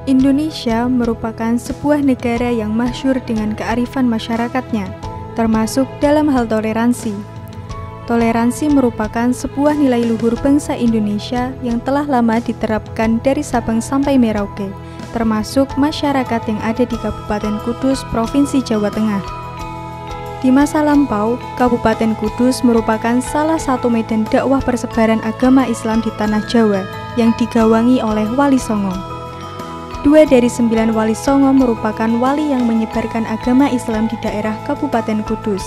Indonesia merupakan sebuah negara yang masyhur dengan kearifan masyarakatnya, termasuk dalam hal toleransi. Toleransi merupakan sebuah nilai luhur bangsa Indonesia yang telah lama diterapkan dari Sabang sampai Merauke, termasuk masyarakat yang ada di Kabupaten Kudus, Provinsi Jawa Tengah. Di masa lampau, Kabupaten Kudus merupakan salah satu medan dakwah persebaran agama Islam di Tanah Jawa yang digawangi oleh Wali Songo. 2 dari 9 Wali Songo merupakan wali yang menyebarkan agama Islam di daerah Kabupaten Kudus.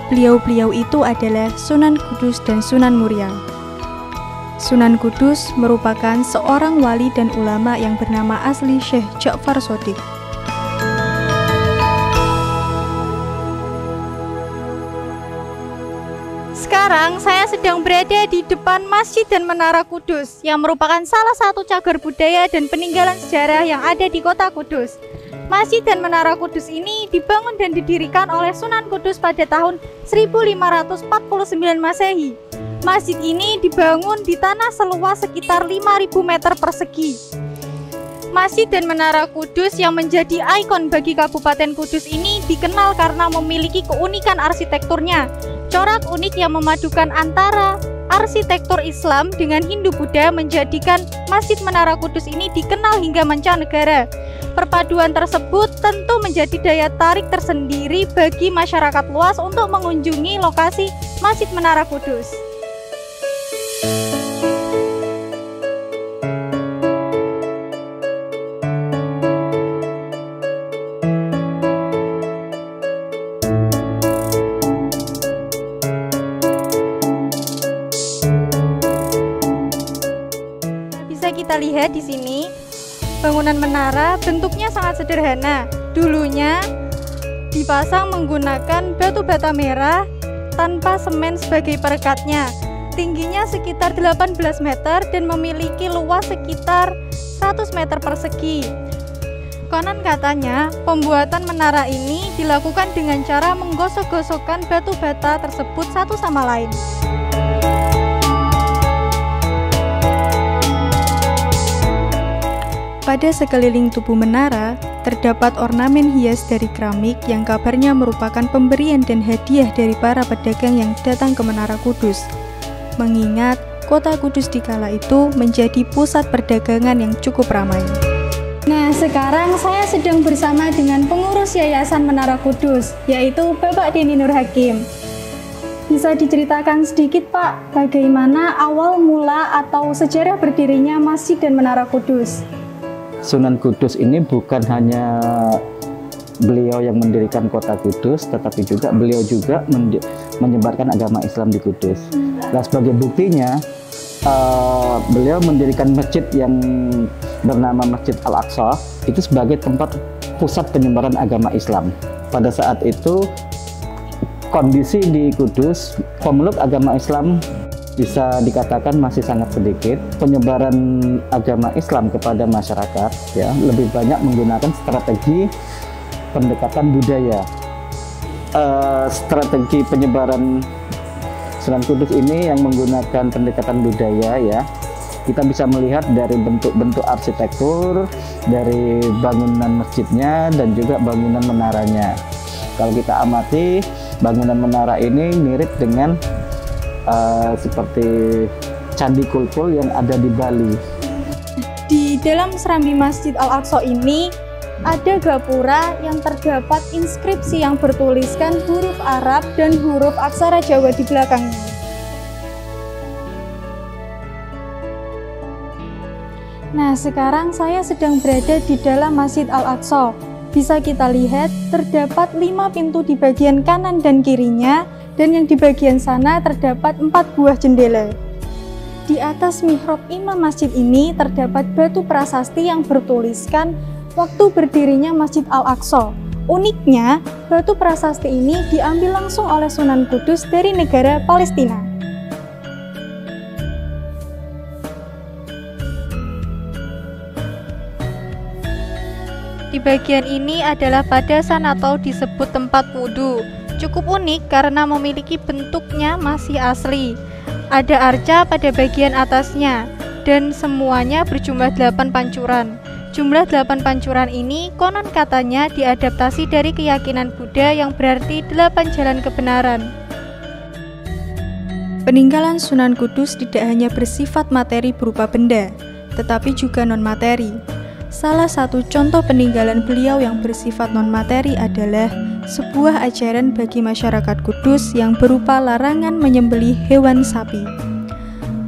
Beliau-beliau itu adalah Sunan Kudus dan Sunan Muria. Sunan Kudus merupakan seorang wali dan ulama yang bernama asli Syekh Ja'far Shodiq. Sekarang saya sedang berada di depan Masjid dan Menara Kudus yang merupakan salah satu cagar budaya dan peninggalan sejarah yang ada di kota Kudus. Masjid dan Menara Kudus ini dibangun dan didirikan oleh Sunan Kudus pada tahun 1549 Masehi. Masjid ini dibangun di tanah seluas sekitar 5.000 meter persegi. Masjid dan Menara Kudus yang menjadi ikon bagi Kabupaten Kudus ini dikenal karena memiliki keunikan arsitekturnya. Corak unik yang memadukan antara arsitektur Islam dengan Hindu-Buddha menjadikan Masjid Menara Kudus ini dikenal hingga mancanegara. Perpaduan tersebut tentu menjadi daya tarik tersendiri bagi masyarakat luas untuk mengunjungi lokasi Masjid Menara Kudus. Kita lihat di sini bangunan menara bentuknya sangat sederhana. Dulunya dipasang menggunakan batu bata merah tanpa semen sebagai perekatnya. Tingginya sekitar 18 meter dan memiliki luas sekitar 100 meter persegi. Konon katanya pembuatan menara ini dilakukan dengan cara menggosok-gosokkan batu bata tersebut satu sama lain. Pada sekeliling tubuh menara, terdapat ornamen hias dari keramik yang kabarnya merupakan pemberian dan hadiah dari para pedagang yang datang ke Menara Kudus. Mengingat kota Kudus di kala itu menjadi pusat perdagangan yang cukup ramai. Nah, sekarang saya sedang bersama dengan pengurus Yayasan Menara Kudus, yaitu Bapak Denny Nur Hakim. Bisa diceritakan sedikit Pak, bagaimana awal mula atau sejarah berdirinya Masjid dan Menara Kudus? Sunan Kudus ini bukan hanya beliau yang mendirikan kota Kudus, tetapi juga beliau juga menyebarkan agama Islam di Kudus. Nah, sebagai buktinya, beliau mendirikan masjid yang bernama Masjid Al-Aqsa itu sebagai tempat pusat penyebaran agama Islam. Pada saat itu, kondisi di Kudus, pemeluk agama Islam bisa dikatakan masih sangat sedikit. Penyebaran agama Islam kepada masyarakat ya lebih banyak menggunakan strategi pendekatan budaya. Strategi penyebaran Sunan Kudus ini yang menggunakan pendekatan budaya ya. Kita bisa melihat dari bentuk-bentuk arsitektur, dari bangunan masjidnya dan juga bangunan menaranya. Kalau kita amati, bangunan menara ini mirip dengan seperti Candi Kulkul yang ada di Bali. Di dalam serambi Masjid Al-Aqsa ini ada gapura yang terdapat inskripsi yang bertuliskan huruf Arab dan huruf aksara Jawa di belakangnya. Nah, sekarang saya sedang berada di dalam Masjid Al-Aqsa. Bisa kita lihat terdapat 5 pintu di bagian kanan dan kirinya, dan yang di bagian sana terdapat 4 buah jendela. Di atas mihrab imam masjid ini terdapat batu prasasti yang bertuliskan waktu berdirinya Masjid Al-Aqsa. Uniknya, batu prasasti ini diambil langsung oleh Sunan Kudus dari negara Palestina. Di bagian ini adalah padasan atau disebut tempat wudhu. Cukup unik karena memiliki bentuknya masih asli. Ada arca pada bagian atasnya dan semuanya berjumlah 8 pancuran. Jumlah 8 pancuran ini konon katanya diadaptasi dari keyakinan Buddha yang berarti 8 jalan kebenaran. Peninggalan Sunan Kudus tidak hanya bersifat materi berupa benda, tetapi juga non-materi. Salah satu contoh peninggalan beliau yang bersifat non-materi adalah sebuah ajaran bagi masyarakat Kudus yang berupa larangan menyembelih hewan sapi.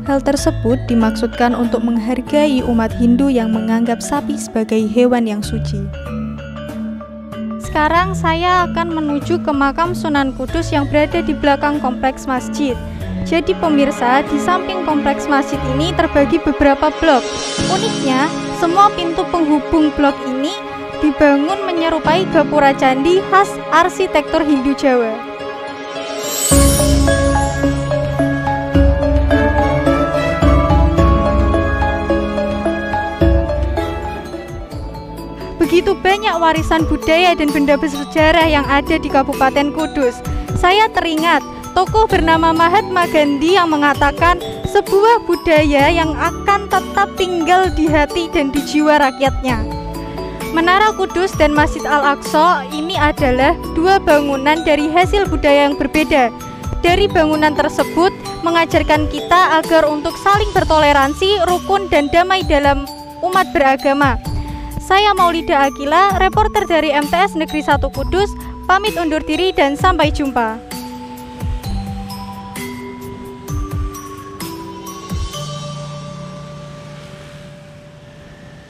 Hal tersebut dimaksudkan untuk menghargai umat Hindu yang menganggap sapi sebagai hewan yang suci. Sekarang saya akan menuju ke makam Sunan Kudus yang berada di belakang kompleks masjid. Jadi pemirsa, di samping kompleks masjid ini terbagi beberapa blok. Uniknya, semua pintu penghubung blok ini dibangun menyerupai gapura candi khas arsitektur Hindu Jawa. Begitu banyak warisan budaya dan benda bersejarah yang ada di Kabupaten Kudus. Saya teringat tokoh bernama Mahatma Gandhi yang mengatakan sebuah budaya yang akan tetap tinggal di hati dan di jiwa rakyatnya. Menara Kudus dan Masjid Al-Aqsa ini adalah dua bangunan dari hasil budaya yang berbeda. Dari bangunan tersebut mengajarkan kita agar untuk saling bertoleransi, rukun dan damai dalam umat beragama. Saya Maulida Akila, reporter dari MTS Negeri 1 Kudus, pamit undur diri dan sampai jumpa.